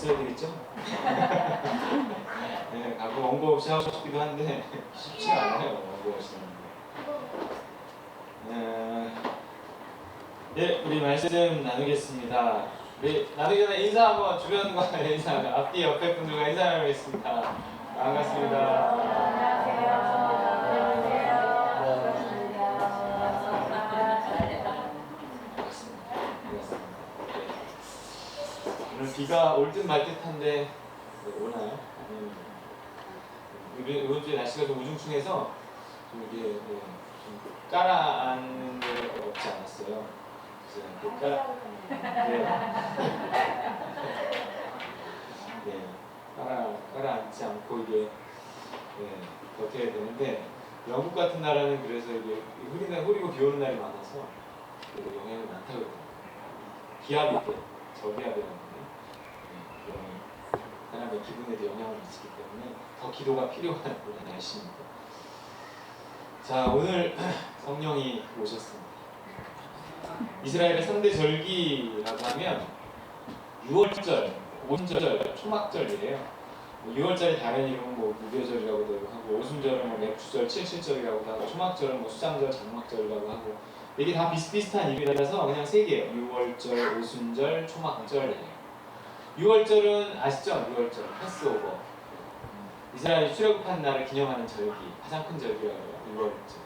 있어야 되겠죠? 네, 가끔 원고 없이 하고 싶기도 한데 쉽지가 않아요. 원고 없이 하는 게. 네, 우리 말씀 나누겠습니다. 우리 나누기 전에 인사 한번 주변과 인사, 앞뒤 옆에 분들과 인사 나누겠습니다. 반갑습니다. 오늘 비가 올 듯 말 듯한데 오나요? 이번 주에 날씨가 좀 우중충해서 좀 이게 좀 깔아앉는 데가 없지 않았어요. 그래서 깔아앉지 않고 이게 버텨야 되는데 영국 같은 나라는 그래서 이게 흐리고 비 오는 날이 많아서 영향이 많다고 그러더라고요. 기압이 때 저기압이라는 사람의 기분에도 영향을 미치기 때문에 더 기도가 필요한 그런 날씨입니다. 자, 오늘 성령이 오셨습니다. 이스라엘의 3대 절기라고 하면 6월절, 오순절, 초막절이래요. 6월절이 다른 이름은 무교절이라고도 하고, 오순절은 맥주절, 칠칠절이라고도 하고, 초막절은 수장절, 장막절이라고 하고, 이게 다 비슷비슷한 이름이라서 그냥 세 개예요. 6월절, 오순절, 초막절이에요. 6월절은 아시죠? 6월절, 패스오버. 이스라엘이 출애굽한 날을 기념하는 절기, 가장 큰 절기라고 해요. 6월절.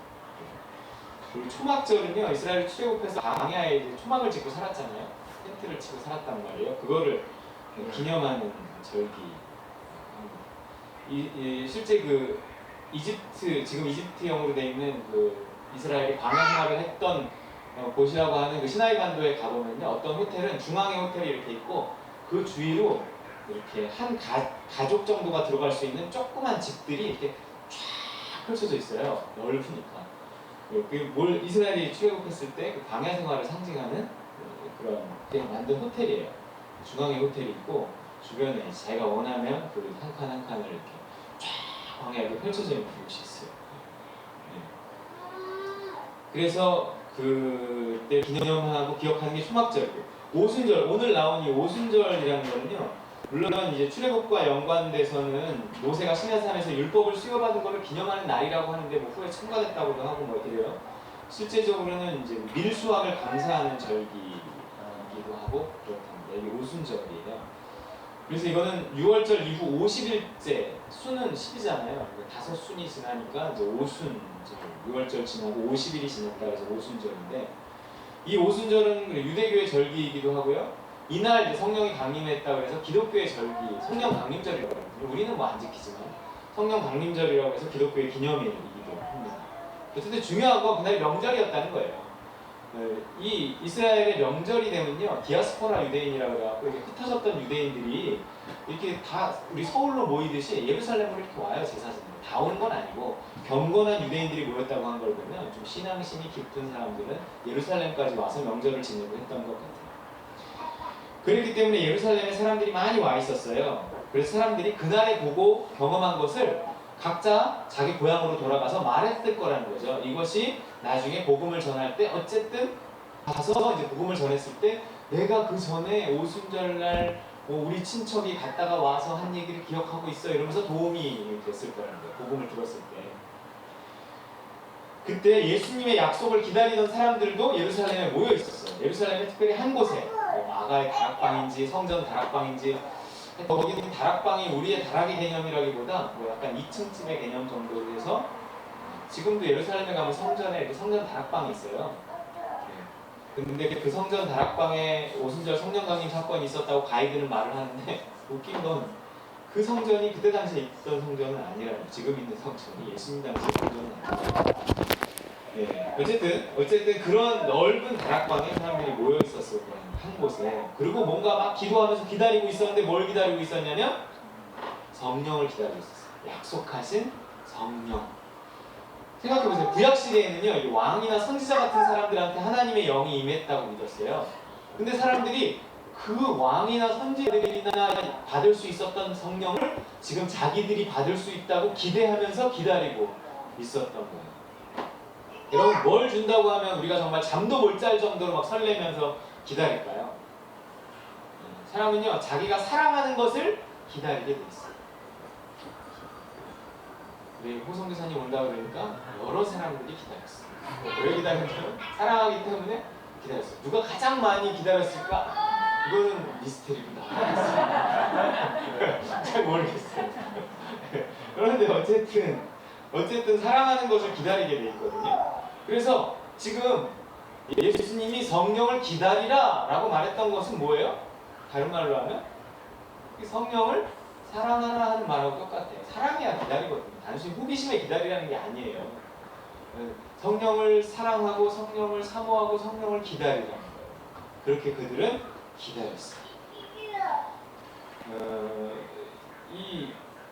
그리고 초막절은요, 이스라엘이 출애굽해서 광야에 이제 초막을 짓고 살았잖아요. 텐트를 치고 살았단 말이에요. 그거를 기념하는 절기. 실제 그 이집트, 지금 이집트형으로 되어 있는 그 이스라엘이 광야 생활을 했던 곳이라고 하는 그 시나이 반도에 가보면요, 어떤 호텔은 중앙에 호텔이 이렇게 있고 그 주위로 이렇게 한 가족 정도가 들어갈 수 있는 조그만 집들이 이렇게 쫙 펼쳐져 있어요. 넓으니까. 이스라엘이 출애굽했을 때 그 광야 생활을 상징하는 그런 만든 호텔이에요. 중앙에 호텔이 있고 주변에 자기가 원하면 그 한 칸 한 칸을 이렇게 쫙 광야에 펼쳐져 있는 곳이 있어요. 그래서 그때 기념하고 기억하는 게 초막절이고, 오순절, 오늘 나온 이 오순절이라는 거는요, 물론 이제 출애굽과 연관돼서는 모세가 시내산에서 율법을 수여받은 것을 기념하는 날이라고 하는데 후에 첨가됐다고도 하고 이래요. 실제적으로는 이제 밀수확을 감사하는 절기이기도 하고 그렇답니다. 이게 오순절이에요. 그래서 이거는 6월절 이후 50일째, 순은 10이잖아요. 5순이 지나니까 이제 오순, 6월절 지나고 50일이 지났다 그래서 오순절인데, 이 오순절은 유대교의 절기이기도 하고요. 이날 성령이 강림했다 그래서 기독교의 절기, 성령 강림절이라고 하거든요. 우리는 안 지키지만 성령 강림절이라고 해서 기독교의 기념일이기도 합니다. 어쨌든 중요한 건 그날 명절이었다는 거예요. 이 이스라엘의 명절이 되면요, 디아스포라 유대인이라고 해갖고 이렇게 흩어졌던 유대인들이 이렇게 다 우리 서울로 모이듯이 예루살렘으로 이렇게 와요. 제사장으로 다 오는 건 아니고 경건한 유대인들이 모였다고 한 걸 보면 좀 신앙심이 깊은 사람들은 예루살렘까지 와서 명절을 지내고 했던 것 같아요. 그렇기 때문에 예루살렘에 사람들이 많이 와 있었어요. 그래서 사람들이 그날에 보고 경험한 것을 각자 자기 고향으로 돌아가서 말했을 거라는 거죠. 이것이 나중에 복음을 전할 때 어쨌든 가서 이제 복음을 전했을 때 내가 그 전에 오순절날 우리 친척이 갔다가 와서 한 얘기를 기억하고 있어 이러면서 도움이 됐을 거라는 거예요. 복음을 들었을 때. 그때 예수님의 약속을 기다리던 사람들도 예루살렘에 모여 있었어요. 예루살렘에 특별히 한 곳에 아가의 다락방인지 성전 다락방인지, 거기는 다락방이 우리의 다락의 개념이라기보다 약간 2층집의 개념 정도로 해서, 지금도 예루살렘에 가면 성전에 성전 다락방이 있어요. 근데 그 성전 다락방에 오순절 성령 강림 사건이 있었다고 가이드는 말을 하는데, 웃긴 건 그 성전이 그때 당시에 있던 성전은 아니라요. 지금 있는 성전이 예수님 당시의 성전은 아니에요. 어쨌든 그런 넓은 다락방에 사람들이 모여 있었을 거예요. 한 곳에. 그리고 뭔가 막 기도하면서 기다리고 있었는데 뭘 기다리고 있었냐면 성령을 기다리고 있었어요. 약속하신 성령. 생각해보세요. 구약시대에는요, 왕이나 선지자 같은 사람들한테 하나님의 영이 임했다고 믿었어요. 근데 사람들이 그 왕이나 선지자들이나 받을 수 있었던 성령을 지금 자기들이 받을 수 있다고 기대하면서 기다리고 있었던 거예요. 여러분, 뭘 준다고 하면 우리가 정말 잠도 못 잘 정도로 막 설레면서 기다릴까요? 사람은요, 자기가 사랑하는 것을 기다리게 돼 있어요. 우리 호성교사님 온다고 그러니까 여러 사람들이 기다렸어요. 왜 기다렸냐면 사랑하기 때문에 기다렸어요. 누가 가장 많이 기다렸을까? 이거는 미스테리로 나와있어요. 잘 모르겠어요. 그런데 어쨌든 사랑하는 것을 기다리게 돼 있거든요. 그래서 지금 예수님이 성령을 기다리라 라고 말했던 것은 뭐예요? 다른 말로 하면 성령을 사랑하라 하는 말하고 똑같아요. 사랑해야 기다리거든요. 단순히 호기심에 기다리라는 게 아니에요. 성령을 사랑하고 성령을 사모하고 성령을 기다리라는 거예요. 그렇게 그들은 기다렸어요.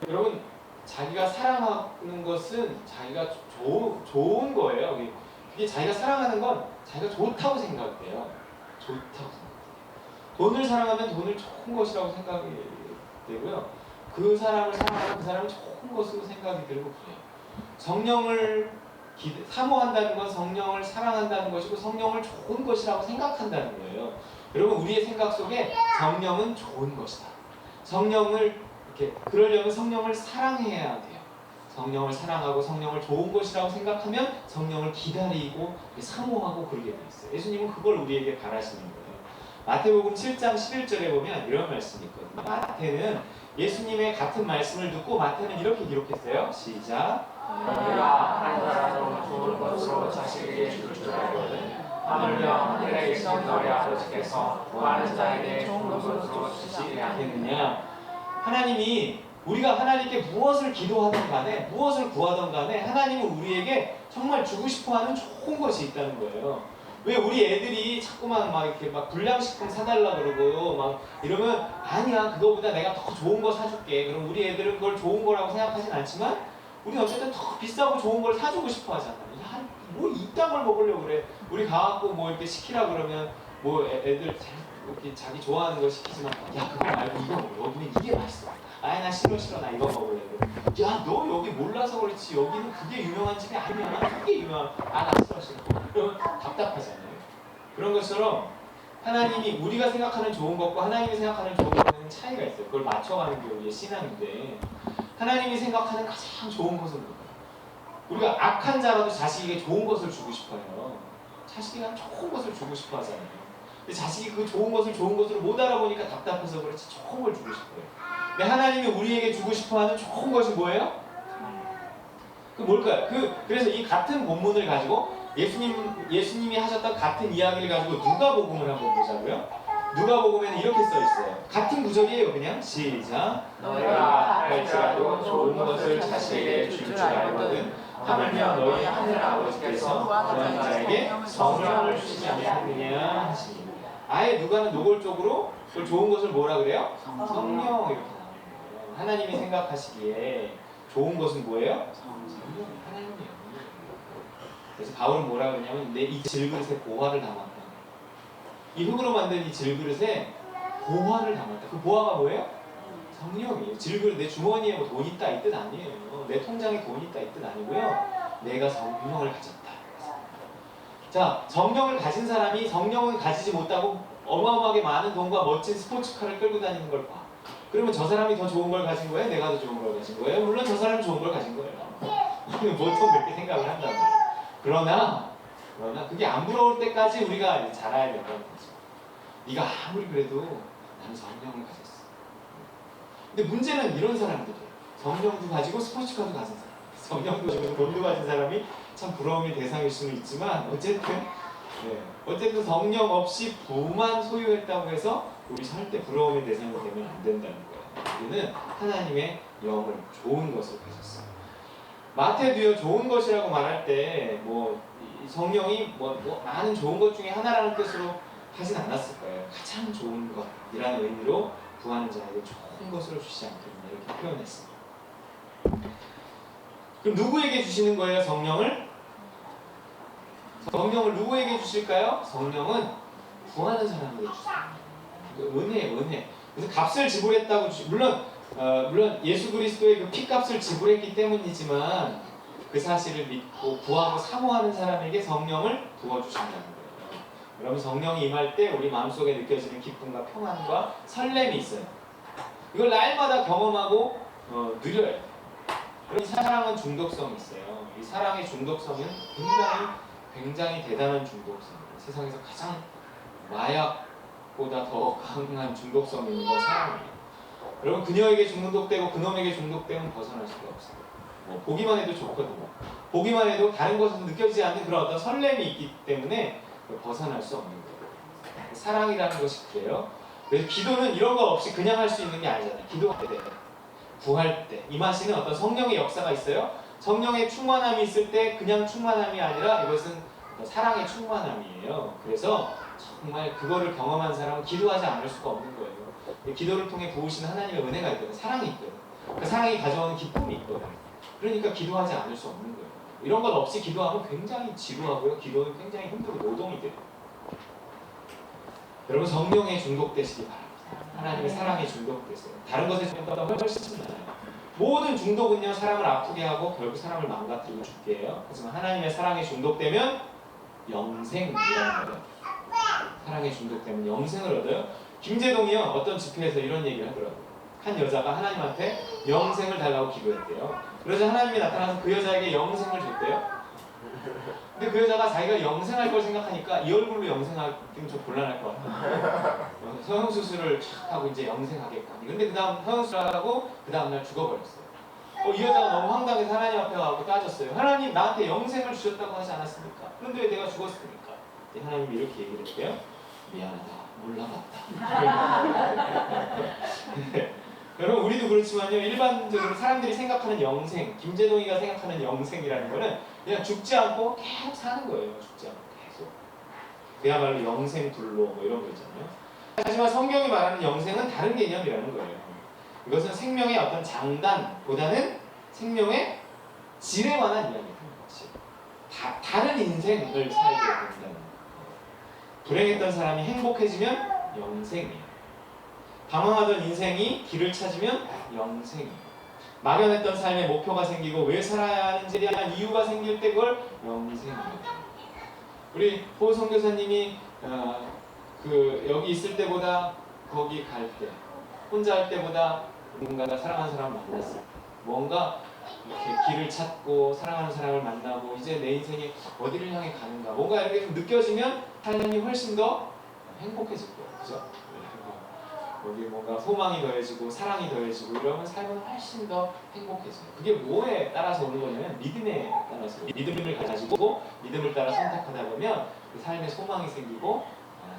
여러분, 자기가 사랑하는 것은 자기가 좋은 거예요. 그게 자기가 사랑하는 건 자기가 좋다고 생각해요. 좋다고 생각해요. 돈을 사랑하면 돈을 좋은 것이라고 생각이 되고요. 그 사람을 사랑하면 그 사람은 좋은 것으로 생각이 들고 그래요. 성령을 사모한다는 건 성령을 사랑한다는 것이고 성령을 좋은 것이라고 생각한다는 거예요. 여러분, 우리의 생각 속에 성령은 좋은 것이다. 성령을 그러려면 성령을 사랑해야 돼요. 성령을 사랑하고 성령을 좋은 것이라고 생각하면 성령을 기다리고 사모하고 그러게 돼 있어요. 예수님은 그걸 우리에게 바라시는 거예요. 마태복음 7장 11절에 보면 이런 말씀이 있거든요. 마태는 예수님의 같은 말씀을 듣고 마태는 이렇게 기록했어요. 시작. 너희가 하나라도 좋은 것으로 자식에게 줄 줄 알거든 하물며 하늘에 계신 너희 아버지께서 구하는 자에게 좋은 것으로 주시게 하겠느냐. 하나님이 우리가 하나님께 무엇을 기도하든 간에 무엇을 구하든 간에 하나님은 우리에게 정말 주고 싶어하는 좋은 것이 있다는 거예요. 왜 우리 애들이 자꾸만 막 이렇게 막 불량식품 사달라 그러고 막 이러면 아니야, 그거보다 내가 더 좋은 거 사줄게. 그럼 우리 애들은 그걸 좋은 거라고 생각하진 않지만 우리는 어쨌든 더 비싸고 좋은 걸 사주고 싶어 하잖아. 야, 뭐 이딴 걸 먹으려고 그래. 우리 가갖고 뭐 이렇게 시키라 그러면 뭐 애들 이렇게 자기 좋아하는 거 시키지만 야, 그거 말고 이거 먹어. 여기는 이게 맛있어. 아이, 나 싫어. 나 이거 먹을래. 야, 너 여기 몰라서 그렇지. 여기는 그게 유명한 집이 아니야. 그게 유명한. 아, 나 싫어. 그러면 답답하잖아요. 그런 것처럼 하나님이 우리가 생각하는 좋은 것과 하나님이 생각하는 좋은 것과는 차이가 있어요. 그걸 맞춰가는 게 우리의 신앙인데 하나님이 생각하는 가장 좋은 것은 뭐예요? 우리가 악한 자라도 자식에게 좋은 것을 주고 싶어요. 자식에게 좋은 것을 주고 싶어 하잖아요. 근데 자식이 그 좋은 것을 좋은 것으로 못 알아보니까 답답해서 그렇지 좋은 걸 주고 싶어요. 근데 하나님이 우리에게 주고 싶어하는 좋은 것이 뭐예요? 그 뭘까요? 그래서 이 같은 본문을 가지고 예수님이 하셨던 같은 이야기를 가지고 누가복음을 한번 보자고요. 누가복음에는 이렇게 써 있어요. 같은 구절이에요. 그냥 시작. 너희가 할지라도 좋은 것을 자식에게 줄 줄 알거든 하물며 너희 하늘 아버지께서 구하는 자에게 성령을 주시지 않겠느냐 하시니. 아예 누가는 노골적으로 그 좋은 것을 뭐라 그래요? 성령 이렇게 나오는 거예요. 하나님이 생각하시기에 좋은 것은 뭐예요? 성령, 하나님이에요. 그래서 바울은 뭐라 그러냐면 내 이 질그릇에 보화를 담았다. 이 흙으로 만든 이 질그릇에 보화를 담았다. 그 보화가 뭐예요? 성령이에요. 질그릇 내 주머니에 뭐 돈 있다 이 뜻 아니에요. 내 통장에 돈 있다 이 뜻 아니고요. 내가 성령을 가졌다. 자, 성령을 가진 사람이 성령을 가지지 못하고 어마어마하게 많은 돈과 멋진 스포츠카를 끌고 다니는 걸 봐. 그러면 저 사람이 더 좋은 걸 가진 거예요? 내가 더 좋은 걸 가진 거예요? 물론 저 사람이 좋은 걸 가진 거예요. 우리는 보통 그렇게 생각을 한단 말이에요. 그러나 그게 안 부러울 때까지 우리가 이제 자라야 된다는 거죠. 네가 아무리 그래도 나는 성령을 가졌어. 근데 문제는 이런 사람들이에요. 성령도 가지고 스포츠카도 가진 사람. 성령도 가지고 돈도 가진 사람이 참 부러움의 대상일 수는 있지만 어쨌든 성령 없이 부만 소유했다고 해서 우리 절대 부러움의 대상이 되면 안 된다는 거예요. 우리는 하나님의 영을 좋은 것을 가졌어요. 마태도요, 좋은 것이라고 말할 때 성령이 많은 좋은 것 중에 하나라는 뜻으로 하진 않았을 거예요. 가장 좋은 것이라는 의미로 구하는 자에게 좋은 것으로 주시지 않겠느냐 이렇게 표현했습니다. 그럼 누구에게 주시는 거예요? 성령을 누구에게 주실까요? 성령은 구하는 사람에게 주세요. 은혜. 그래서 값을 지불했다고 물론 예수 그리스도의 그 피값을 지불했기 때문이지만 그 사실을 믿고 구하고 사모하는 사람에게 성령을 부어주신다는 거예요. 여러분 성령이 임할 때 우리 마음속에 느껴지는 기쁨과 평안과 설렘이 있어요. 이걸 날마다 경험하고 누려야 돼요. 이 사랑은 중독성이 있어요. 이 사랑의 중독성은 굉장히 대단한 중독성이에요. 세상에서 가장 마약보다 더 강한 중독성이 있는 건 사랑이에요. 여러분 그녀에게 중독되고 그놈에게 중독되면 벗어날 수가 없어요. 보기만 해도 좋거든요. 보기만 해도 다른 것에서 느껴지지 않는 그런 어떤 설렘이 있기 때문에 벗어날 수 없는 거예요. 사랑이라는 것이 그래요. 그래서 기도는 이런 거 없이 그냥 할 수 있는 게 아니잖아요. 기도할 때, 구할 때 임하시는 어떤 성령의 역사가 있어요. 성령의 충만함이 있을 때 그냥 충만함이 아니라 이것은 사랑의 충만함이에요. 그래서 정말 그거를 경험한 사람은 기도하지 않을 수가 없는 거예요. 기도를 통해 부으시는 하나님의 은혜가 있거든. 사랑이 있거든. 그 사랑이 가져오는 기쁨이 있거든. 그러니까 기도하지 않을 수 없는 거예요. 이런 것 없이 기도하면 굉장히 지루하고요. 기도는 굉장히 힘들고 노동이 돼요. 여러분 성령에 중독되시기 바랍니다. 하나님의 사랑에 중독되세요. 다른 것에 중독보다 훨씬 많아요. 모든 중독은요 사람을 아프게 하고 결국 사람을 망가뜨리고 죽게 해요. 하지만 하나님의 사랑에 중독되면 영생이라는 거예요. 사랑에 중독되면 영생을 얻어요. 김재동이요 어떤 집회에서 이런 얘기를 하더라고요. 한 여자가 하나님한테 영생을 달라고 기도했대요. 그래서 하나님이 나타나서 그 여자에게 영생을 줬대요. 근데 그 여자가 자기가 영생할 걸 생각하니까 이 얼굴로 영생하기는 좀 곤란할 것 같아요. 성형수술을 촥 하고 이제 영생하겠거니. 근데 그 다음 성형수술을 하고 그 다음날 죽어버렸어요. 이 여자가 너무 황당해서 하나님 앞에 가고 따졌어요. 하나님 나한테 영생을 주셨다고 하지 않았습니까? 그런데 왜 내가 죽었습니까? 하나님이 이렇게 얘기를 했대요. 미안하다. 몰라봤다. 네. 여러분 우리도 그렇지만요. 일반적으로 사람들이 생각하는 영생, 김재동이가 생각하는 영생이라는 거는 그냥 죽지 않고 계속 사는 거예요. 죽지 않고 계속. 그야말로 영생불로 뭐 이런 거 있잖아요. 하지만 성경이 말하는 영생은 다른 개념이라는 거예요. 이것은 생명의 어떤 장단보다는 생명의 질에 관한 이야기를 하는 거지. 다른 인생을 살게 된다는 거예요. 불행했던 사람이 행복해지면 영생이에요. 방황하던 인생이 길을 찾으면 영생이에요. 막연했던 삶에 목표가 생기고 왜 살아야 하는지에 대한 이유가 생길 때 그걸 영생이에요. 우리 호 선교사님이 여기 있을 때보다 거기 갈 때, 혼자 할 때보다 누군가가 사랑하는 사람을 만났을 때, 뭔가 이렇게 길을 찾고 사랑하는 사람을 만나고 이제 내 인생이 어디를 향해 가는가, 뭔가 이렇게 좀 느껴지면 삶이 훨씬 더 행복해질 거예요. 그죠? 거기 뭔가 소망이 더해지고 사랑이 더해지고 이러면 삶은 훨씬 더 행복해져요. 그게 뭐에 따라서 오는 거냐면 믿음에 따라서 믿음을 가지고 믿음을 따라 선택하다 보면 그 삶에 소망이 생기고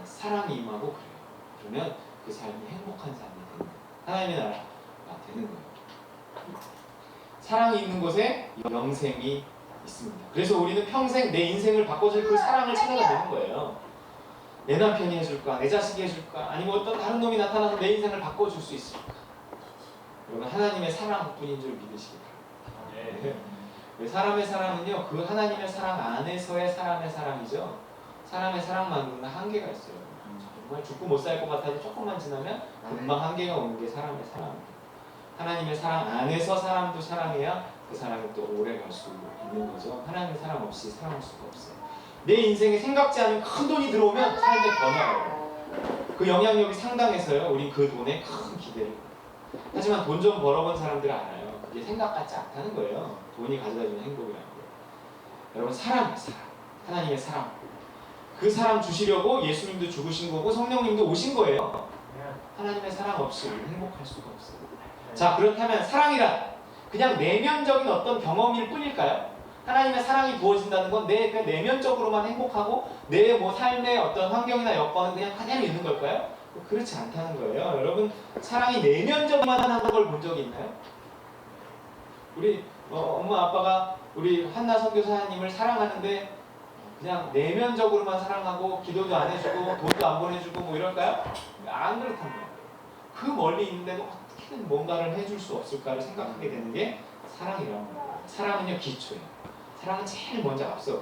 사랑이 임하고 그래요. 그러면 그 삶이 행복한 삶이 되는 거예요. 하나님의 나라가 되는 거예요. 사랑이 있는 곳에 영생이 있습니다. 그래서 우리는 평생 내 인생을 바꿔줄 그 사랑을 찾아가는 거예요. 내 남편이 해줄까? 내 자식이 해줄까? 아니면 어떤 다른 놈이 나타나서 내 인생을 바꿔줄 수 있을까? 여러분 하나님의 사랑뿐인 줄 믿으시기 바랍니다. 네. 사람의 사랑은요 그 하나님의 사랑 안에서의 사람의 사랑이죠. 사람의 사랑만으로는 한계가 있어요. 정말 죽고 못 살 것 같아도 조금만 지나면 금방 한계가 오는 게 사람의 사랑입니다. 하나님의 사랑 안에서 사람도 사랑해야 그 사랑이 또 오래 갈 수 있는 거죠. 하나님의 사랑 없이 사랑할 수가 없어요. 내 인생에 생각지 않은 큰 돈이 들어오면 삶의 변화가 와요. 그 영향력이 상당해서요. 우린 그 돈에 큰 기대를 해요. 하지만 돈 좀 벌어본 사람들은 알아요. 그게 생각 같지 않다는 거예요. 돈이 가져다주는 행복이라는 거예요. 여러분 사랑이에요. 사랑. 하나님의 사랑. 그 사랑 주시려고 예수님도 죽으신 거고 성령님도 오신 거예요. 하나님의 사랑 없이 우리는 행복할 수가 없어요. 자 그렇다면 사랑이란 그냥 내면적인 어떤 경험일 뿐일까요? 하나님의 사랑이 부어진다는 건 내 내면적으로만 행복하고 내 뭐 삶의 어떤 환경이나 여건은 그냥 그대로 있는 걸까요? 그렇지 않다는 거예요. 여러분 사랑이 내면적만 하는 걸 본 적이 있나요? 우리 엄마 아빠가 우리 한나 선교사님을 사랑하는데 그냥 내면적으로만 사랑하고 기도도 안 해주고 돈도 안 보내주고 뭐 이럴까요? 안 그렇단 말이에요. 그 멀리 있는데도 어떻게든 뭔가를 해줄 수 없을까를 생각하게 되는 게 사랑이라는 거예요. 사랑은요 기초예요. 사랑은 제일 먼저 앞서.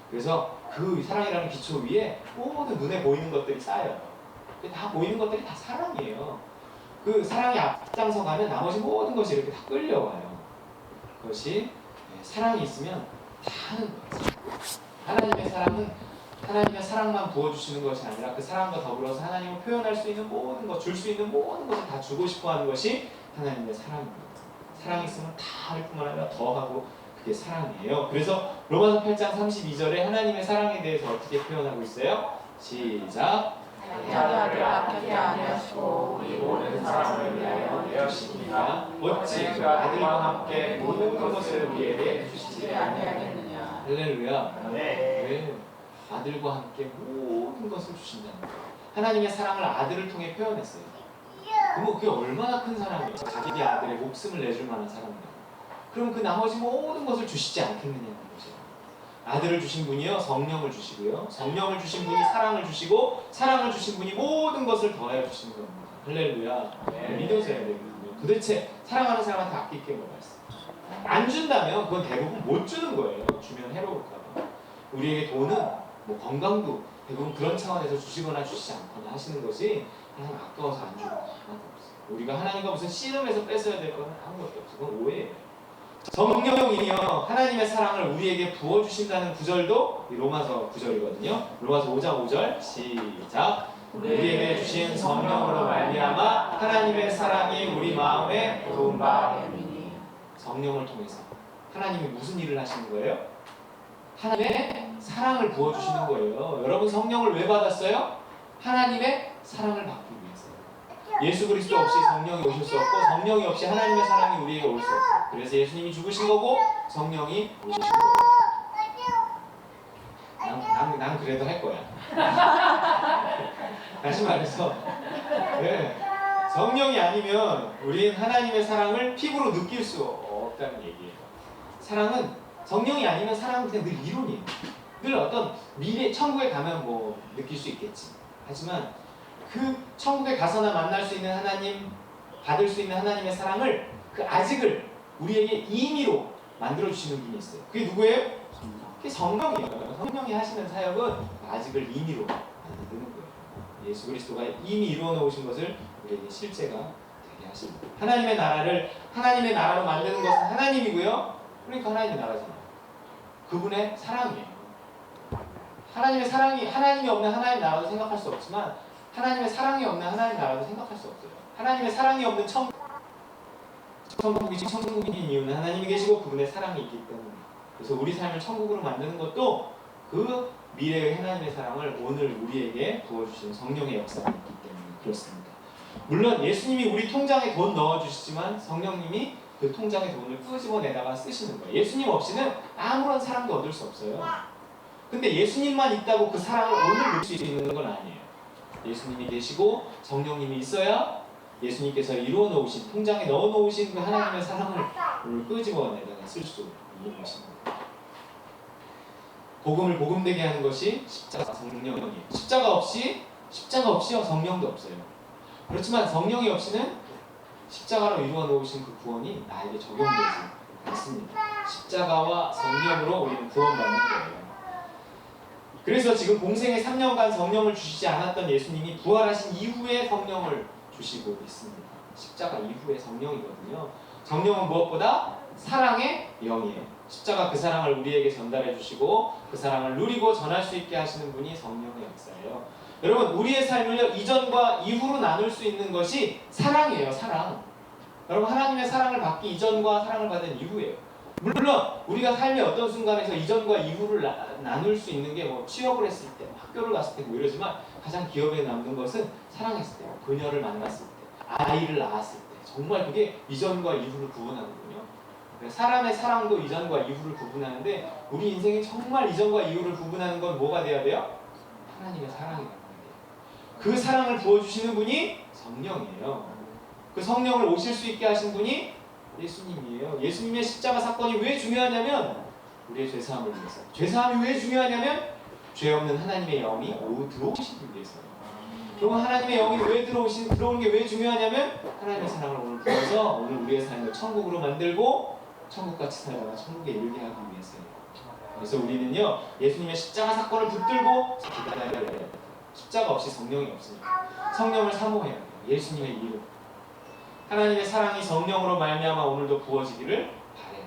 그래서 그 사랑이라는 기초 위에 모든 눈에 보이는 것들이 쌓여요. 다 보이는 것들이 다 사랑이에요. 그 사랑이 앞장서 가면 나머지 모든 것이 이렇게 다 끌려와요. 그것이 사랑이 있으면 다 하는 거죠. 하나님의 사랑은 하나님의 사랑만 부어주시는 것이 아니라 그 사랑과 더불어서 하나님을 표현할 수 있는 모든 것, 줄 수 있는 모든 것을 다 주고 싶어하는 것이 하나님의 사랑입니다. 사랑이 있으면 다 할 뿐만 아니라 더하고 그게 사랑이에요. 그래서 로마서 8장 32절에 하나님의 사랑에 대해서 어떻게 표현하고 있어요? 시작. 자녀를 아끼게 아니하시고 우리 모든 사람을 위하여 내어주십니다. 어찌 그 아들과 함께 모든 것을 우리에게 주시지 아니하겠느냐. 할렐루야. 네. 왜 아들과 함께 모든 것을 주신다는 거예요. 하나님의 사랑을 아들을 통해 표현했어요. 그럼 그게 얼마나 큰 사랑이에요. 자기 아들의 목숨을 내줄 만한 사랑이에요. 그럼 그 나머지 모든 것을 주시지 않겠느냐는 거죠. 아들을 주신 분이요 성령을 주시고요, 성령을 주신 분이 사랑을 주시고, 사랑을 주신 분이 모든 것을 더하여 주시는 겁니다. 할렐루야. 믿어져야 되거든요. 도대체 사랑하는 사람한테 아낄 게 뭐가 있어요? 안 준다면 그건 대부분 못 주는 거예요. 주면 해로울까 봐. 우리에게 돈은 뭐 건강도 대부분 그런 차원에서 주시거나 주시지 않거나 하시는 것이 그냥 아까워서 안 주는 거 없어요. 우리가 하나님과 무슨 씨름해서 뺏어야 될 건 아무것도 없어요. 그건 오해예요. 성령이요 하나님의 사랑을 우리에게 부어주신다는 구절도 로마서 9절이거든요. 로마서 5장 5절 시작. 우리에게 주신 성령으로 말미암아 하나님의 사랑이 우리 마음에 부은 바 됨이니. 성령을 통해서 하나님이 무슨 일을 하시는 거예요? 하나님의 사랑을 부어주시는 거예요. 여러분 성령을 왜 받았어요? 하나님의 사랑을 받기 위해서. 예수 그리스도 없이 성령이 오실 수 없고, 성령이 없이 하나님의 사랑이 우리에게 올 수 없어요. 그래서 예수님이 죽으신 거고 성령이 오신 거예요. 난 그래도 할 거야. 다시 말해서 성령이 아니면 우리는 하나님의 사랑을 피부로 느낄 수 없다는 얘기예요. 사랑은 성령이 아니면 사랑은 그냥 늘 이론이에요. 늘 어떤 미래 천국에 가면 뭐 느낄 수 있겠지. 하지만 그 천국에 가서나 만날 수 있는 하나님, 받을 수 있는 하나님의 사랑을, 그 아직을 우리에게 임의로 만들어주시는 분이 있어요. 그게 누구예요? 그게 성령이에요. 성령이 하시는 사역은 아직을 임의로 만드는 거예요. 예수 그리스도가 이미 이루어 놓으신 것을 우리에게 실제가 되게 하십니다. 하나님의 나라로 만드는 것은 하나님이고요. 그러니까 하나님의 나라잖아요. 그분의 사랑이에요. 하나님의 사랑이, 하나님이 없는 하나님의 나라도 생각할 수 없지만 하나님의 사랑이 없는 하나님의 나라도 생각할 수 없어요. 하나님의 사랑이 없는 천국인 이유는 하나님이 계시고 그분의 사랑이 있기 때문에. 그래서 우리 삶을 천국으로 만드는 것도 그 미래의 하나님의 사랑을 오늘 우리에게 부어주시는 성령의 역사가 있기 때문에 그렇습니다. 물론 예수님이 우리 통장에 돈 넣어주시지만 성령님이 그 통장의 돈을 끄집어내다가 쓰시는 거예요. 예수님 없이는 아무런 사랑도 얻을 수 없어요. 근데 예수님만 있다고 그 사랑을 오늘 누릴 수 있는 건 아니에요. 예수님이 계시고 성령님이 있어야 예수님께서 이루어 놓으신, 통장에 넣어 놓으신 그 하나님의 사랑을 오늘 끄집어내다가 쓸 수 있는 것입니다. 복음을 복음되게 하는 것이 십자가, 성령이에요. 십자가 없이요 성령도 없어요. 그렇지만 성령이 없이는 십자가로 이루어 놓으신 그 구원이 나에게 적용되지 않습니다. 십자가와 성령으로 우리는 구원받는 거예요. 그래서 지금 공생의 3년간 성령을 주시지 않았던 예수님이 부활하신 이후에 성령을 주시고 있습니다. 십자가 이후의 성령이거든요. 성령은 무엇보다 사랑의 영이에요. 십자가 그 사랑을 우리에게 전달해 주시고 그 사랑을 누리고 전할 수 있게 하시는 분이 성령의 역사예요. 여러분 우리의 삶을요 이전과 이후로 나눌 수 있는 것이 사랑이에요. 사랑. 여러분 하나님의 사랑을 받기 이전과 사랑을 받은 이후예요. 물론 우리가 삶의 어떤 순간에서 이전과 이후를 나눌 수 있는 게 뭐 취업을 했을 때, 학교를 갔을 때 뭐 이러지만 가장 기억에 남는 것은 사랑했을 때, 그녀를 만났을 때, 아이를 낳았을 때 정말 그게 이전과 이후를 구분하거든요. 사람의 사랑도 이전과 이후를 구분하는데 우리 인생이 정말 이전과 이후를 구분하는 건 뭐가 돼야 돼요? 하나님의 사랑이라는 거예요. 그 사랑을 부어주시는 분이 성령이에요. 그 성령을 오실 수 있게 하신 분이 예수님이에요. 예수님의 십자가 사건이 왜 중요하냐면 우리의 죄사함을 위해서. 죄사함이 왜 중요하냐면 죄 없는 하나님의 영이 들어오시기 위해서요. 그럼 하나님의 영이 왜 들어오는 게 왜 중요하냐면 하나님의 사랑을 오늘 부어서 오늘 우리의 삶을 천국으로 만들고 천국같이 살다가 천국에 이르게 하기 위해서요. 그래서 우리는요 예수님의 십자가 사건을 붙들고 기다려야 돼요. 십자가 없이 성령이 없으니까 성령을 사모해야 돼요. 예수님의 이름. 하나님의 사랑이 성령으로 말미암아 오늘도 부어지기를 바래요.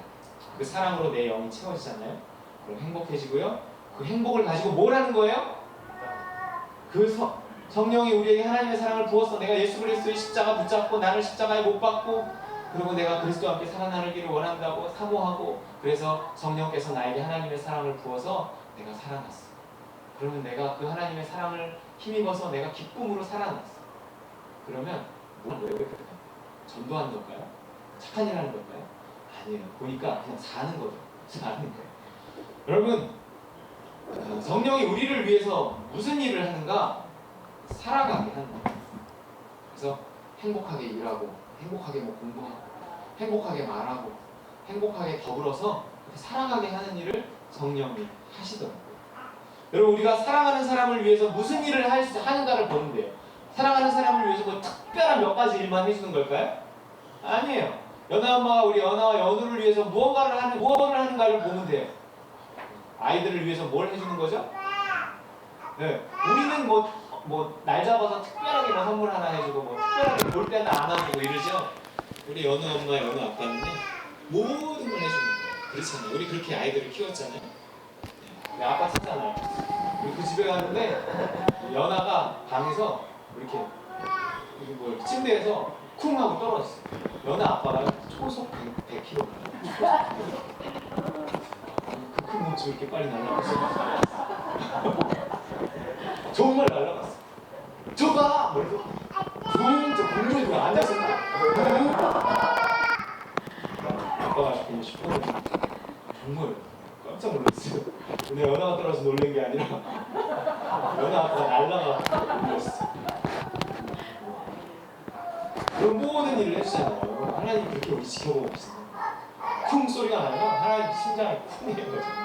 그 사랑으로 내 영이 채워지잖아요. 그럼 행복해지고요. 그 행복을 가지고 뭘 하는 거예요? 성령이 우리에게 하나님의 사랑을 부어서 내가 예수 그리스도의 십자가 붙잡고 나를 십자가에 못 박고 그리고 내가 그리스도와 함께 살아나기를 원한다고 사모하고 그래서 성령께서 나에게 하나님의 사랑을 부어서 내가 살아났어. 그러면 내가 그 하나님의 사랑을 힘입어서 내가 기쁨으로 살아났어. 그러면 뭘 전도하는 걸까요? 착한 일 하는 걸까요? 아니에요. 보니까 그냥 사는 거죠. 사는 거예요. 여러분, 성령이 우리를 위해서 무슨 일을 하는가? 살아가게 하는 거예요. 그래서 행복하게 일하고 행복하게 공부하고 행복하게 말하고 행복하게 더불어서 살아가게 하는 일을 성령이 하시더라고요. 여러분, 우리가 사랑하는 사람을 위해서 무슨 일을 하는가를 보는데요. 사랑하는 사람을 위해서 뭐 특별한 몇 가지 일만 해주는 걸까요? 아니에요. 연아 엄마가 우리 연아와 연우를 위해서 무엇을 하는가를 보면 돼요. 아이들을 위해서 뭘 해주는 거죠? 네, 우리는 날 잡아서 특별하게 선물 하나 해주고 특별하게 볼 때는 안아주고 이러죠. 우리 연우 엄마, 연우 아빠는요 모든 걸 해주는 거예요. 그렇잖아요. 우리 그렇게 아이들을 키웠잖아요. 네, 아빠 찾잖아요. 우리 그 집에 갔는데 연아가 방에서 이렇게 침대에서 쿵 하고 떨어졌어요. 연아 아빠가 초속 100kg. 그 큰 몸치 이렇게 빨리 날아갔어요. 정말 날아갔어. 저가! 그래서 저 공중에 앉았었나? 아빠가 괜히 슈퍼를 정말 깜짝 놀랐어요. 근데 연아가 떨어져서 놀란 게 아니라 연아 아빠가 날아가 놀랐어. 그런 모든 일을 해주잖아요. 하나님 그렇게 우리 지켜보고 있어요. 쿵 소리가 나면 하나님 심장이 쿵해요.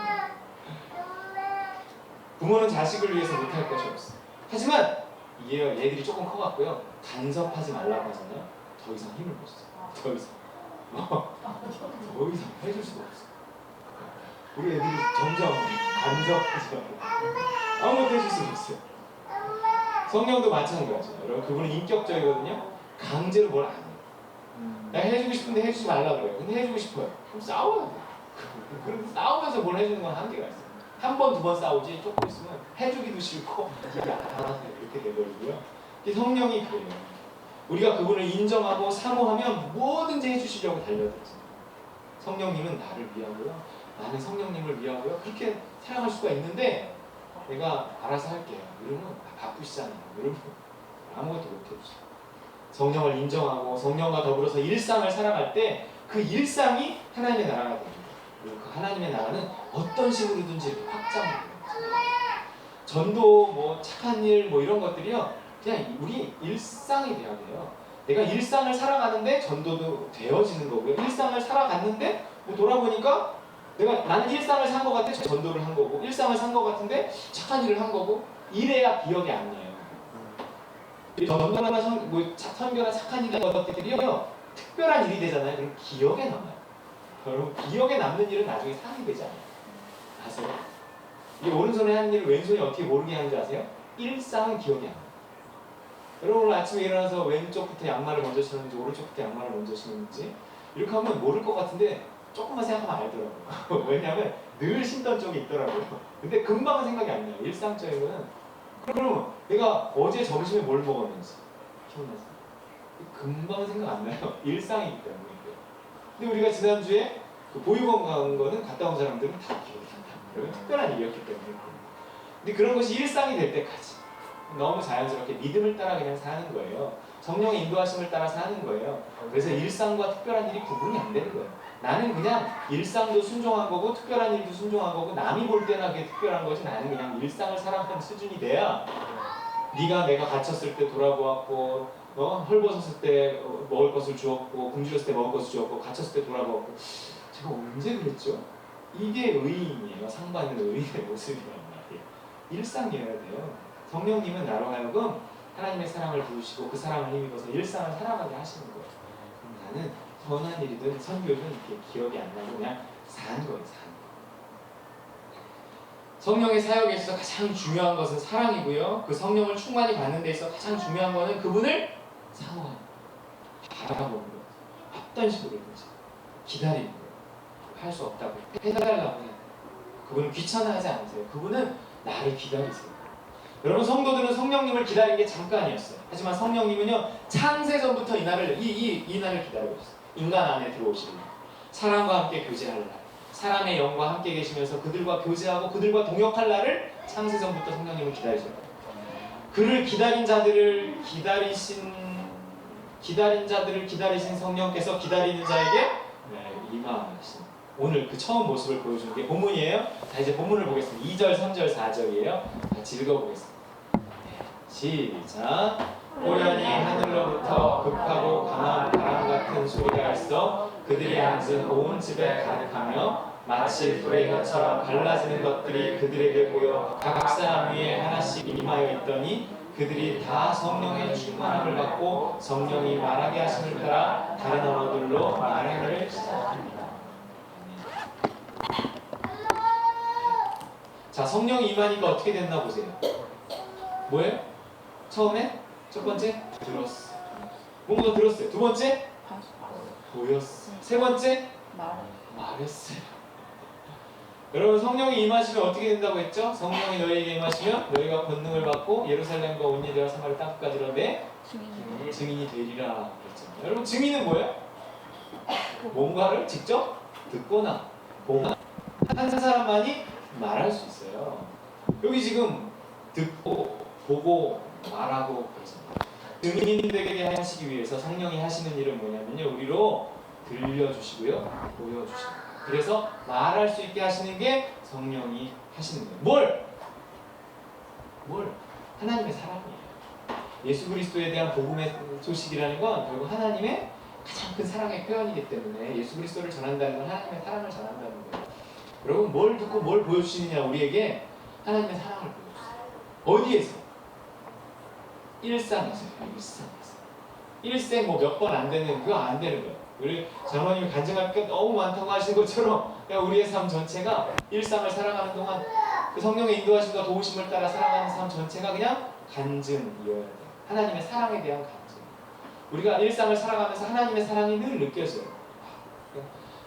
부모는 자식을 위해서 못할 것이 없어. 하지만 얘들이 조금 커갖고요. 간섭하지 말라고 하잖아요. 더 이상 힘을 못 써. 더 이상 해줄 수가 없어. 우리 애들이 점점 간섭하지 말라고. 아무것도 해줄 수가 없어요. 성령도 마찬가지예요. 여러분, 그분은 인격적이거든요. 강제로 뭘 안 해요. 내가 해주고 싶은데 해주지 말라고 그래요. 근데 해주고 싶어요. 그럼 싸워야 돼요. 그럼 싸우면서 뭘 해주는 건 한계가 있어요. 한 번, 두 번 싸우지 조금 있으면 해주기도 싫고 이렇게 돼버리고요. 성령이 그래요. 우리가 그분을 인정하고 사모하면 뭐든지 해주시려고 달려들죠. 성령님은 나를 위하고요. 나는 성령님을 위하고요. 그렇게 사랑할 수가 있는데 내가 알아서 할게요. 이러면 바쁘시잖아요. 이러면 아무것도 못해주세요. 성령을 인정하고 성령과 더불어서 일상을 살아갈 때 그 일상이 하나님의 나라가 됩니다. 그리고 그 하나님의 나라는 어떤 식으로든지 이렇게 확장돼요. 전도, 착한 일, 이런 것들이요. 그냥 우리 일상이 돼야 돼요. 내가 일상을 살아가는데 전도도 되어지는 거고요. 일상을 살아갔는데 돌아보니까 나는 일상을 산 것 같아 전도를 한 거고, 일상을 산 것 같은데 착한 일을 한 거고, 이래야 기억이 안 나요. 전도나 선교나 착한 일 이런 것들이요. 특별한 일이 되잖아요. 그럼 기억에 남아요. 여러분, 기억에 남는 일은 나중에 상이 되지 않아요. 아세요? 이 오른손에 하는 일을 왼손이 어떻게 모르게 하는지 아세요? 일상은 기억이 안 나요. 여러분, 오늘 아침에 일어나서 왼쪽부터 양말을 먼저 신었는지 오른쪽부터 양말을 먼저 신었는지 이렇게 하면 모를 것 같은데 조금만 생각하면 알더라고요. 왜냐하면 늘 신던 쪽이 있더라고요. 근데 금방은 생각이 안 나요. 일상적인 거는. 그럼 내가 어제 점심에 뭘 먹었는지 기억나세요? 금방 생각 안 나요. 일상이기 때문에. 근데 우리가 지난주에 그 보육원 간 거는 갔다 온 사람들은 다 기억이 난다. 특별한 일이었기 때문에. 근데 그런 것이 일상이 될 때까지 너무 자연스럽게 믿음을 따라 그냥 사는 거예요. 성령의 인도하심을 따라 사는 거예요. 그래서 일상과 특별한 일이 구분이 안 되는 거예요. 나는 그냥 일상도 순종한 거고 특별한 일도 순종한 거고, 남이 볼 때나 그게 특별한 거지, 나는 그냥 일상을 살아가는 수준이 돼야 내가 갇혔을 때 돌아보았고, 헐벗었을 때 먹을 것을 주었고, 굶주렸을 때 먹을 것을 주었고, 갇혔을 때 돌아보았고, 제가 언제 그랬죠? 이게 의인이에요. 상받는 의인의 모습이란 말이에요. 일상이어야 돼요. 성령님은 나로 하여금 하나님의 사랑을 부으시고 그 사랑을 힘입어서 일상을 살아가게 하시는 거예요. 그럼 나는 선한 일이든 선교든 이렇게 기억이 안 나고 그냥 사는 거예요. 사는 거. 성령의 사역에 있어서 가장 중요한 것은 사랑이고요. 그 성령을 충만히 받는 데 있어서 가장 중요한 것은 그분을 사모하는 거, 바라보는 거, 어떤 식으로든지 기다리는 거. 할 수 없다고 해달라고 해요. 그분은 귀찮아하지 않으세요. 그분은 나를 기다리세요. 여러분 성도들은 성령님을 기다린 게 잠깐이었어요. 하지만 성령님은요 창세전부터 이 날을 기다리고 있어요. 인간 안에 들어오시는 날, 사람과 함께 교제할 날, 사람의 영과 함께 계시면서 그들과 교제하고 그들과 동역할 날을 창세전부터 성령님을 기다리셨어요. 그를 기다린 자들을 기다리신 성령께서 기다리는 자에게 임하신 오늘 그 처음 모습을 보여주는 게 본문이에요. 자 이제 본문을 보겠습니다. 2절, 3절, 4절이에요. 같이 읽어보겠습니다. 시작. 호련히 하늘로부터 극하고 강한 바람 같은 소리가 있어 그들이 앉은 온 집에 가득하며 마치 불의 혀처럼 갈라지는 것들이 그들에게 보여 각 사람 위에 하나씩 임하여 있더니 그들이 다 성령의 충만함을 받고 성령이 말하게 하심을 따라 다른 언어들로 말하기를 시작합니다. 자, 성령이 임하니까 어떻게 됐나 보세요. 뭐예요? 처음에 첫 번째 들었어. 뭔가 들었어요. 두 번째 보였어. 세 번째 말했어요. 여러분 성령이 임하시면 어떻게 된다고 했죠? 성령이 너희에게 임하시면 너희가 권능을 받고 예루살렘과 온 유대와 사마리아 땅끝까지로 내 증인이 되리라 그랬잖아요. 여러분 증인은 뭐예요? 뭔가를 직접 듣거나 보거나 한 사람만이 말할 수 있어요. 여기 지금 듣고 보고 말하고 그렇습니다. 증인이 되게 하시기 위해서 성령이 하시는 일은 뭐냐면요, 우리로 들려주시고요, 보여주시고. 그래서 말할 수 있게 하시는 게 성령이 하시는 거예요. 뭘? 하나님의 사랑이에요. 예수 그리스도에 대한 복음의 소식이라는 건 결국 하나님의 가장 큰 사랑의 표현이기 때문에 예수 그리스도를 전한다는 건 하나님의 사랑을 전한다는 거예요. 여러분 뭘 듣고 뭘 보여주시느냐, 우리에게 하나님의 사랑을 보여주세요. 어디에서? 일상에서요. 일생 뭐 몇 번 안 되는 그거 안 되는 거예요. 우리 장로님이 간증할 게 너무 많다고 하신 것처럼 그냥 우리의 삶 전체가 일상을 살아가는 동안 그 성령의 인도하심과 도우심을 따라 살아가는 삶 전체가 그냥 간증이어야 돼요. 하나님의 사랑에 대한 간증. 우리가 일상을 살아가면서 하나님의 사랑이 늘 느껴져요.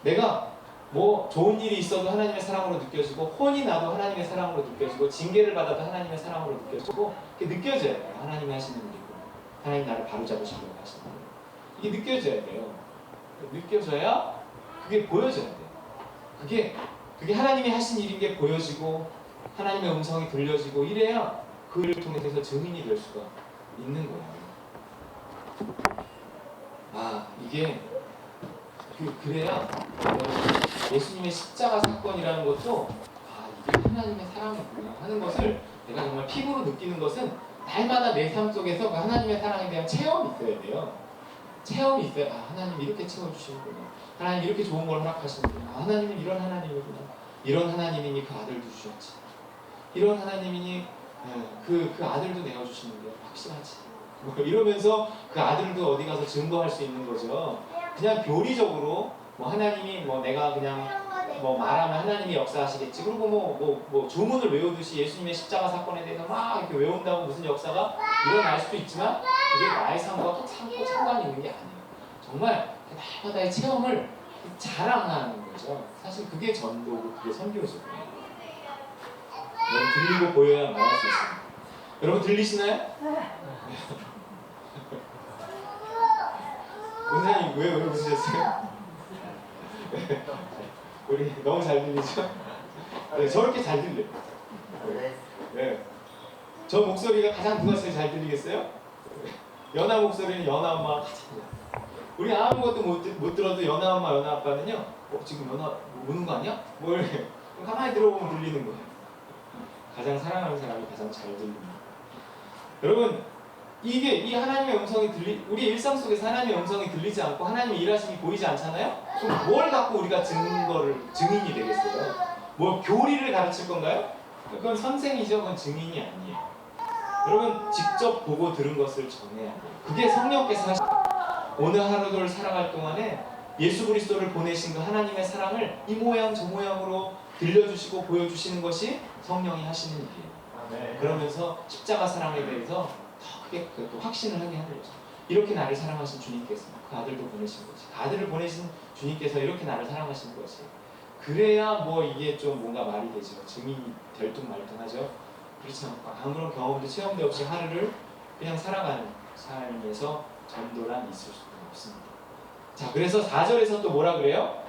내가 뭐 좋은 일이 있어도 하나님의 사랑으로 느껴지고, 혼이 나도 하나님의 사랑으로 느껴지고, 징계를 받아도 하나님의 사랑으로 느껴지고, 이게 느껴져야 돼요. 하나님이 하시는 일이고, 하나님 나를 바로잡으시려고 하시는 일. 이게 느껴져야 돼요. 느껴져야 그게 보여져야 돼요. 그게 하나님이 하신 일인 게 보여지고 하나님의 음성이 들려지고 이래야 그 일을 통해서 증인이 될 수가 있는 거예요. 이게 그래야 예수님의 십자가 사건이라는 것도 이게 하나님의 사랑이구나 하는 것을 내가 정말 피부로 느끼는 것은 날마다 내 삶 속에서 그 하나님의 사랑에 대한 체험이 있어야 돼요. 체험이 있어요. 하나님 이렇게 채워주시는구나. 하나님 이렇게 좋은 걸 허락하시는구나. 하나님은 이런 하나님이구나. 이런 하나님이니 그 아들도 주셨지. 이런 하나님이니 그 아들도 내어주시는 게 확실하지. 뭐 이러면서 그 아들도 어디 가서 증거할 수 있는 거죠. 그냥 교리적으로 뭐 하나님이 뭐 내가 그냥 뭐 말하면 하나님이 역사하시겠지. 그리고 뭐 주문을 외우듯이 예수님의 십자가 사건에 대해서 막 이렇게 외운다고 무슨 역사가 일어날 수도 있지만 그게 나의 삶과 상관이 있는 게 아니에요. 정말 날마다의 체험을 자랑하는 거죠. 사실 그게 전도고 그게 선교죠. 여러분 들리고 보여야 말할 수 있습니다. 여러분 들리시나요? 원장님 왜 웃으셨어요? 우리 너무 잘 들리죠? 네, 저렇게 잘 들려요. 네. 저 목소리가 가장 누가 제일 잘 들리겠어요? 연아 목소리는 연아 엄마가 가장 잘. 우리 아무것도 못 들어도 연아 엄마, 연아 아빠는요. 지금 연아 우는 거 아니야? 뭐 이렇게 가만히 들어보면 들리는 거예요. 가장 사랑하는 사람이 가장 잘 들립니다. 여러분 이 하나님의 음성이 우리 일상 속에서 하나님의 음성이 들리지 않고 하나님의 일하심이 보이지 않잖아요? 그럼 뭘 갖고 우리가 증인이 되겠어요? 뭐 교리를 가르칠 건가요? 그건 선생이죠. 그건 증인이 아니에요. 여러분 직접 보고 들은 것을 전해야 돼요. 그게 성령께서 하신 오늘 하루를 살아갈 동안에 예수 그리스도를 보내신 그 하나님의 사랑을 이 모양 저 모양으로 들려주시고 보여주시는 것이 성령이 하시는 일이에요. 그러면서 십자가 사랑에 대해서 더 크게 또 확신을 하게 하는 거죠. 이렇게 나를 사랑하신 주님께서 그 아들도 보내신 거지. 그 아들을 보내신 주님께서 이렇게 나를 사랑하신 것이 그래야 뭐 이게 좀 뭔가 말이 되죠. 증인이 될뚱말뚱하죠. 그렇지 않고 아무런 경험도 체험도 없이 하루를 그냥 살아가는 삶에서 전도란 있을 수가 없습니다. 자, 그래서 4절에서 또 뭐라 그래요?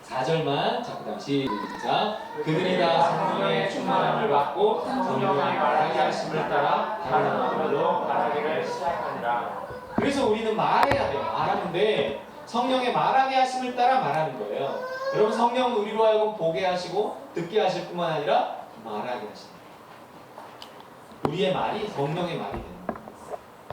4절만 자, 그다음 시작. 그들이 다 성령의 충만함을 받고 성령의 말하게 하심을 따라 다른 언어로 말하기를 시작하니라. 그래서 우리는 말해야 돼요. 말하는데 성령의 말하게 하심을 따라 말하는 거예요. 여러분, 성령은 우리로 하여금 보게 하시고 듣게 하실 뿐만 아니라 말하게 하십니다. 우리의 말이 성령의 말이 되는 거예요.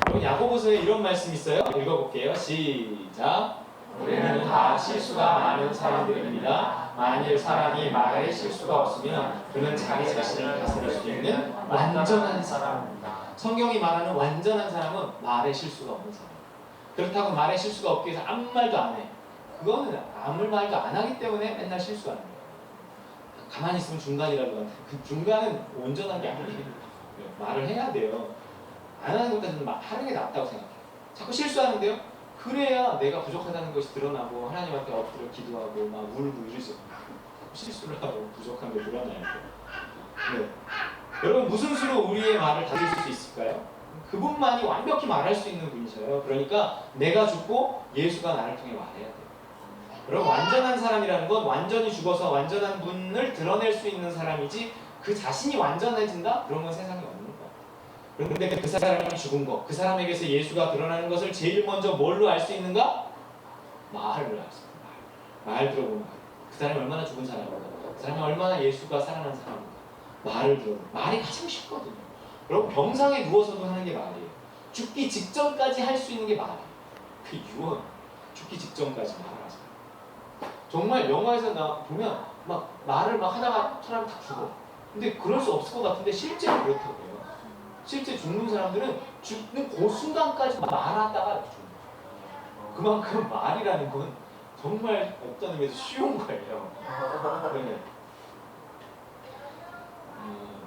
여러분, 야고보서에 이런 말씀이 있어요. 읽어볼게요. 시작. 우리는 다 실수가 많은 사람들입니다. 만일 사람이 말에 실수가 없으면 그는 자기 자신을 다스릴 수 있는 완전한 사람입니다. 성경이 말하는 완전한 사람은 말에 실수가 없는 사람. 그렇다고 말에 실수가 없기 위해서 아무 말도 안 해. 그거는 아무 말도 안 하기 때문에 맨날 실수하는 거예요. 가만히 있으면 중간이라도 하는데 그 중간은 온전한 게 아니에요. 말을 해야 돼요. 안 하는 것까지는 하는 게 낫다고 생각해요. 자꾸 실수하는데요. 그래야 내가 부족하다는 것이 드러나고 하나님한테 엎드려 기도하고 막 울고 이러죠. 실수를 하고 부족한 게 드러나야 돼요. 네. 여러분, 무슨 수로 우리의 말을 다스릴 수 있을까요? 그분만이 완벽히 말할 수 있는 분이셔요. 그러니까 내가 죽고 예수가 나를 통해 말해야 돼요. 여러분, 완전한 사람이라는 건 완전히 죽어서 완전한 분을 드러낼 수 있는 사람이지 그 자신이 완전해진다? 그런 건 세상에 없는 거예요. 그런데 그 사람이 죽은 것, 그 사람에게서 예수가 드러나는 것을 제일 먼저 뭘로 알 수 있는가? 말을 알 수 있는 말 들어보면 그 사람이 얼마나 죽은 사람인가, 그 사람이 얼마나 예수가 살아난 사람인가, 말을 들어보면 말이 가장 쉽거든요. 여러분, 병상에 누워서도 하는 게 말이에요. 죽기 직전까지 할 수 있는 게 말이에요. 그 유언, 죽기 직전까지 말하세요. 정말 영화에서 나 보면 막 말을 막 하다가 사람이 다 죽어. 근데 그럴 수 없을 것 같은데 실제로 그렇다고 해요. 실제 죽는 사람들은 죽는 그 순간까지 말하다가 죽어요. 그만큼 말이라는 건 정말 어떤 의미에서 쉬운 거예요. 네.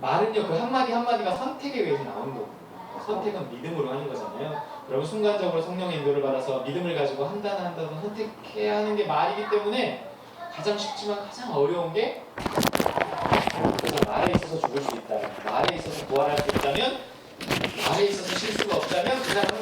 말은요, 그 한마디 한마디가 선택에 의해서 나오는 거거든요. 선택은 믿음으로 하는 거잖아요. 여러분, 순간적으로 성령의 인도를 받아서 믿음을 가지고 한 단어 한 단어 선택해야 하는 게 말이기 때문에 가장 쉽지만 가장 어려운 게, 그래서 말에 있어서 죽을 수 있다, 말에 있어서 부활할 수 있다면, 말에 있어서 실수가 없다면 그 사람은